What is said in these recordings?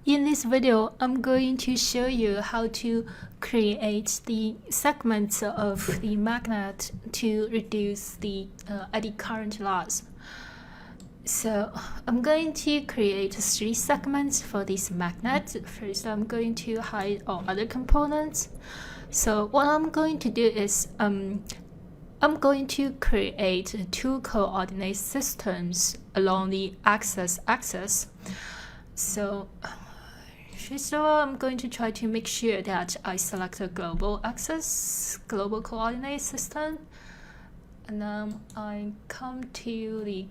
In this video, I'm going to show you how to create the segments of the magnet to reduce the eddy current loss. So I'm going to create 3 segments for this magnet. First, I'm going to hide all other components. So what I'm going to do is I'm going to create 2 coordinate systems along the axis. So first of all, I'm going to try to make sure that I select a global axis, global coordinate system, and then I come to the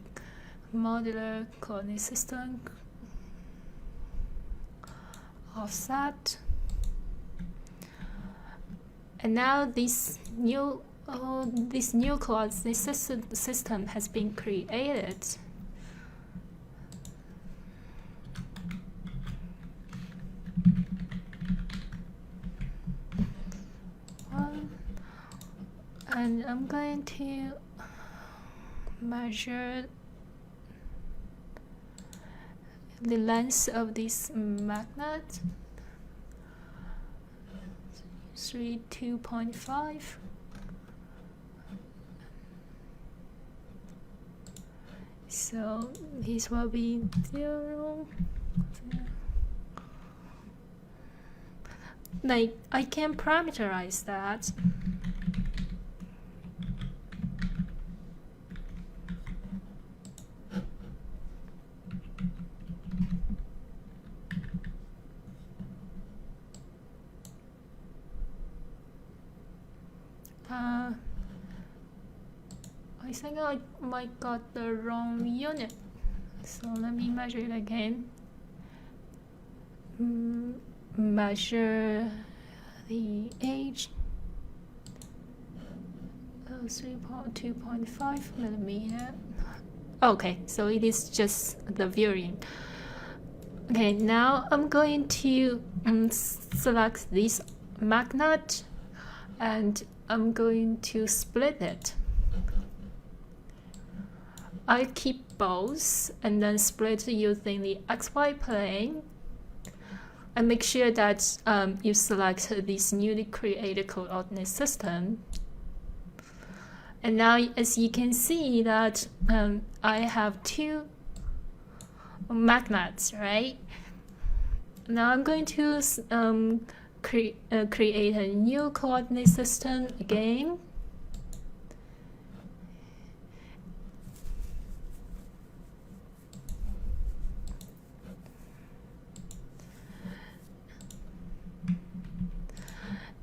modular coordinate system, offset, and now this new coordinate system has been created. And I'm going to measure the length of this magnet, 2.5. So this will be 0. Like, I can parameterize that. I think I might got the wrong unit, so let me measure it again. Measure the age, 2.5 millimeter. Okay, so it is just the variant. Okay, now I'm going to select this magnet and I'm going to split it. I keep both and then split using the XY plane, and make sure that you select this newly created coordinate system. And now, as you can see, that I have 2 magnets, right? Now I'm going to create a new coordinate system again.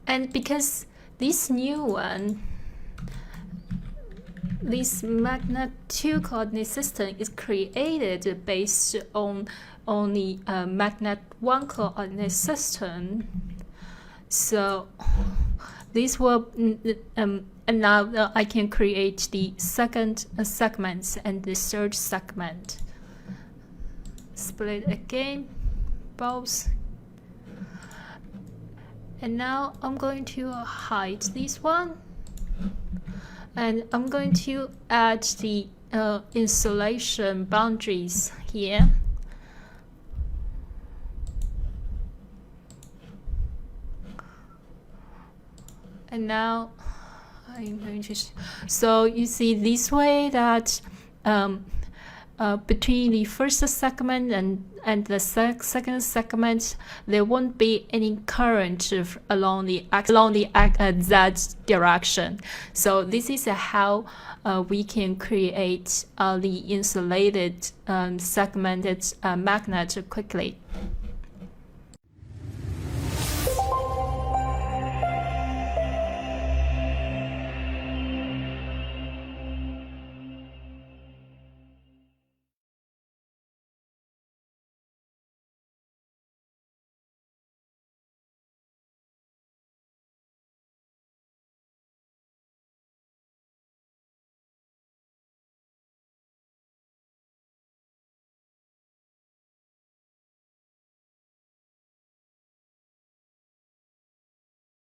And because this new one, this magnet 2 coordinate system is created based on the magnet 1 coordinate system, so this will and now I can create the second segment and the third segment. Split again, both. And now I'm going to hide this one, and I'm going to add the insulation boundaries here. And now I'm going to, so you see this way that between the first segment and the second segment, there won't be any current along the z direction. So this is how we can create the insulated segmented magnet quickly.